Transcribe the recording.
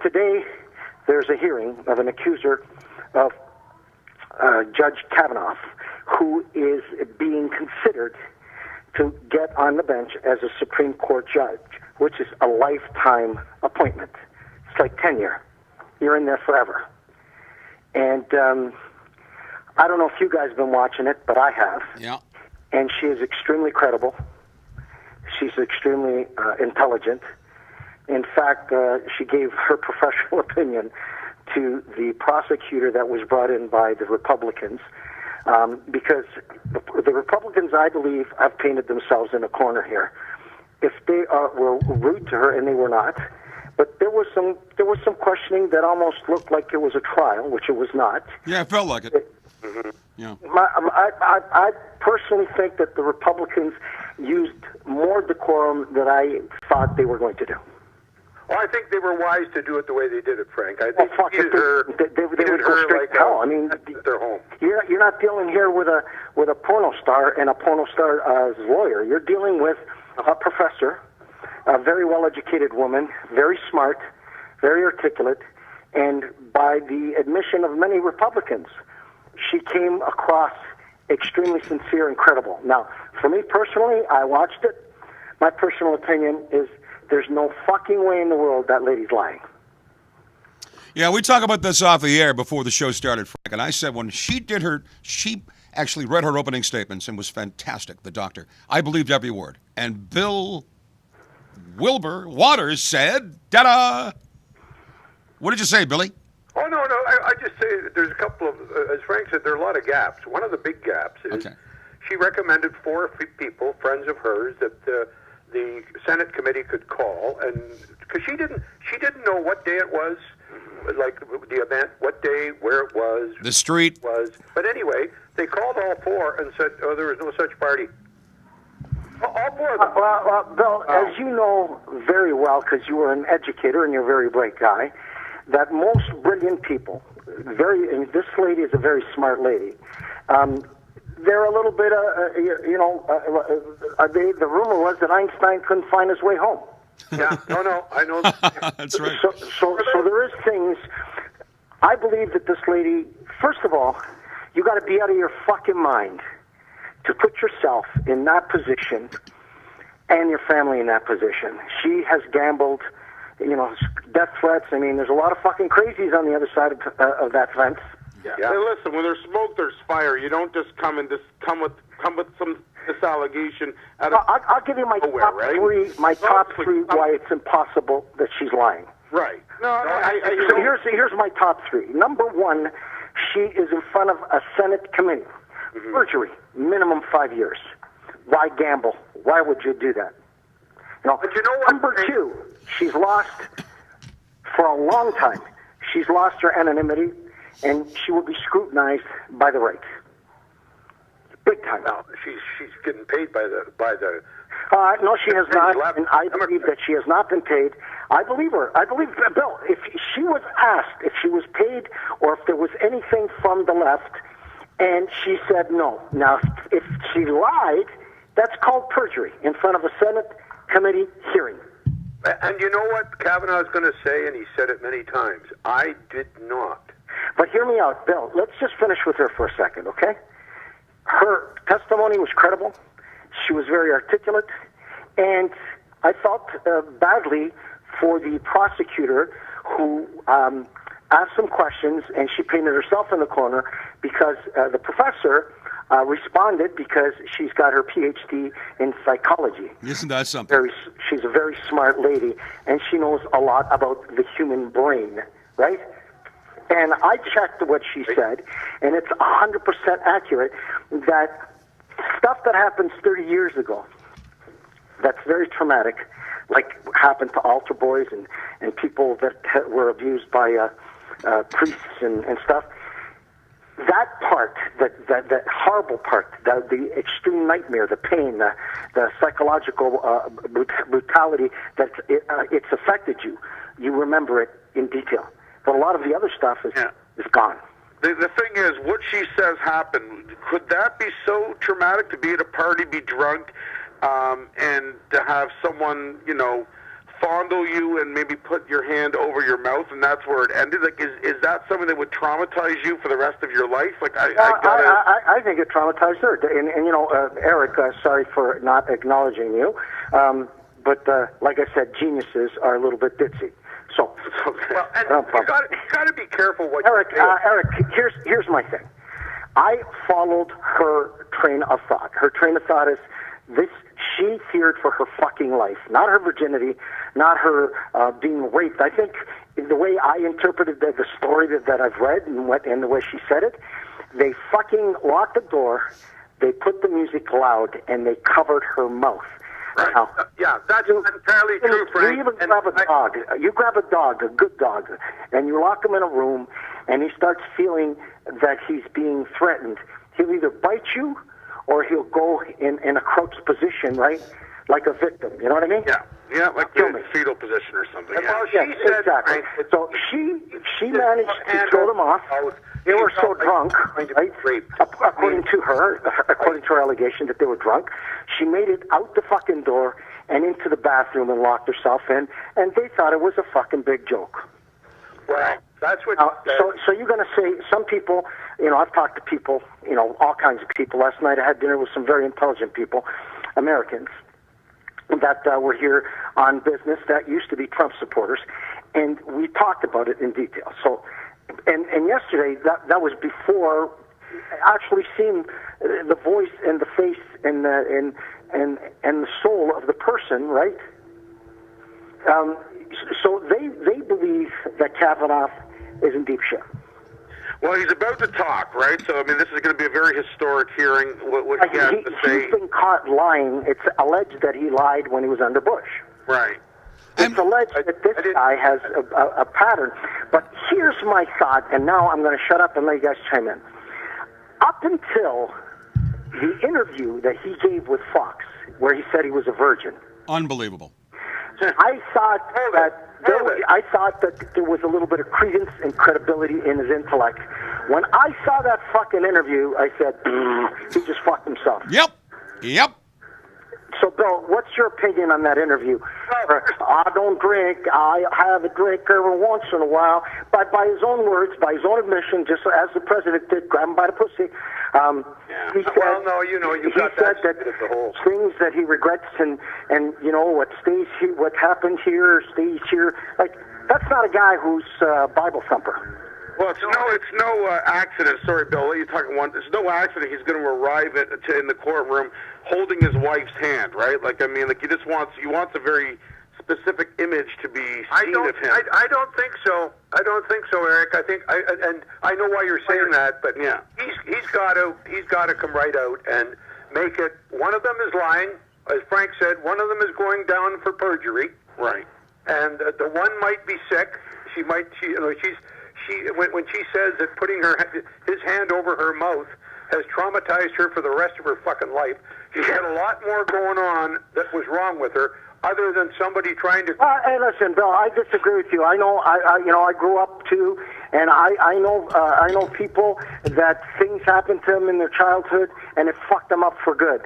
today there's a hearing of an accuser of Judge Kavanaugh, who is being considered to get on the bench as a Supreme Court judge, which is a lifetime appointment. It's like tenure. You're in there forever. And I don't know if you guys have been watching it, but I have. Yeah. And she is extremely credible. She's extremely intelligent. In fact, she gave her professional opinion to the prosecutor that was brought in by the Republicans, because the Republicans, I believe, have painted themselves in a corner here. If they were rude to her, and they were not, but there was some questioning that almost looked like it was a trial, which it was not. Yeah, it felt like it. Yeah. I personally think that the Republicans used more decorum than I thought they were going to do. Well, I think they were wise to do it the way they did it, Frank. I think they would go straight to hell. I mean, their home. You're not dealing here with a porno star and a porno star's lawyer. You're dealing with a professor, a very well-educated woman, very smart, very articulate, and by the admission of many Republicans, she came across extremely sincere and credible. Now, for me personally, I watched it. My personal opinion is there's no fucking way in the world that lady's lying. Yeah, we talk about this off the air before the show started, Frank, and I said when she actually read her opening statements and was fantastic, the doctor. I believed every word. And Bill Wilbur Waters said, ta-da! What did you say, Billy? Oh, no. I just say that there's a couple of, as Frank said, there are a lot of gaps. One of the big gaps is she recommended 4 people, friends of hers, that the Senate committee could call, and because she didn't know what day it was, like the event, what day, where it was, the street was. But anyway, they called all 4 and said, "Oh, there was no such party." All 4 of them. Well, Bill, as you know very well, because you were an educator and you're a very bright guy, that most brilliant people, and this lady is a very smart lady. They're a little bit, the rumor was that Einstein couldn't find his way home. Yeah, no, I know. That's right. So there is things. I believe that this lady, first of all, you got to be out of your fucking mind to put yourself in that position and your family in that position. She has gambled, death threats. I mean, there's a lot of fucking crazies on the other side of that fence. Yeah. Hey, listen, when there's smoke, there's fire. You don't just come with this allegation out of I'll give you my nowhere, top right? three. My top three why it's impossible that she's lying. Right. So here's my top 3. Number 1, she is in front of a Senate committee. Perjury, minimum 5 years. Why gamble? Why would you do that? But you know what? Number 2, she's lost for a long time. She's lost her anonymity, and she will be scrutinized by the right. Big time. No, she's getting paid by the. No, she has not, and I believe that she has not been paid. I believe her. I believe Bill. If she was asked if she was paid or if there was anything from the left, and she said no. Now, if she lied, that's called perjury in front of a Senate committee hearing. And you know what Kavanaugh is going to say, and he said it many times, I did not. But hear me out, Bill. Let's just finish with her for a second, okay? Her testimony was credible. She was very articulate. And I felt badly for the prosecutor who asked some questions, and she painted herself in the corner because the professor responded because she's got her PhD in psychology. Isn't that something? She's a very smart lady, and she knows a lot about the human brain, right? And I checked what she said, and it's 100% accurate that stuff that happens 30 years ago, that's very traumatic, like happened to altar boys and people that were abused by priests and stuff. That part, that horrible part, the extreme nightmare, the pain, the psychological brutality that it's affected you, you remember it in detail. But a lot of the other stuff is gone. The thing is, what she says happened. Could that be so traumatic to be at a party, be drunk, and to have someone, fondle you and maybe put your hand over your mouth, and that's where it ended? Like, is that something that would traumatize you for the rest of your life? Like, I think it traumatized her. And you know, Eric, sorry for not acknowledging you, but like I said, geniuses are a little bit ditzy. So, well, and you got to be careful what Eric, you say. Eric, here's my thing. I followed her train of thought. Her train of thought is this: she feared for her fucking life, not her virginity, not her being raped. I think the way I interpreted the story that I've read and the way she said it, they fucking locked the door, they put the music loud, and they covered her mouth. Right. Now, yeah, that's entirely true, Frank. You even grab a dog. You grab a dog, a good dog, and you lock him in a room, and he starts feeling that he's being threatened. He'll either bite you, or he'll go in a crouched position, right, like a victim. You know what I mean? Yeah, like the fetal position or something. Yeah. Well, she said, exactly. Frank, so she managed to throw them off. They were so drunk, right? According to her allegation that they were drunk, she made it out the fucking door and into the bathroom and locked herself in, and they thought it was a fucking big joke. Well, that's what. So you're going to say some people? You know, I've talked to people. You know, all kinds of people. Last night I had dinner with some very intelligent people, Americans, that were here on business that used to be Trump supporters, and we talked about it in detail. So. And yesterday, that was before actually seeing the voice and the face and the soul of the person, right? So they believe that Kavanaugh is in deep shit. Well, he's about to talk, right? So, I mean, this is going to be a very historic hearing, what he has to say. He's been caught lying. It's alleged that he lied when he was under Bush. Right. It's alleged that this guy has a pattern. But here's my thought, and now I'm going to shut up and let you guys chime in. Up until the interview that he gave with Fox, where he said he was a virgin. Unbelievable. I thought that there was a little bit of credence and credibility in his intellect. When I saw that fucking interview, I said, he just fucked himself. Yep. So, Bill, what's your opinion on that interview? I don't drink. I have a drink every once in a while. But by his own words, by his own admission, just as the president did, grab him by the pussy, he said, that things that he regrets and you know, what happened here stays here. Like, that's not a guy who's a Bible thumper. Well, it's no accident. Sorry, Bill. You're talking one. It's no accident he's going to arrive in the courtroom holding his wife's hand, right? Like, I mean, like he wants a very specific image to be seen of him. I don't think so. I don't think so, Eric. I think and I know why you're saying that, but yeah, he's got to come right out and make it. One of them is lying, as Frank said. One of them is going down for perjury, right? And the one might be sick. When she says that putting his hand over her mouth has traumatized her for the rest of her fucking life. She's had a lot more going on that was wrong with her, other than somebody trying to. Hey, listen, Bill. I disagree with you. I know. I grew up too, and I know people that things happened to them in their childhood, and it fucked them up for good.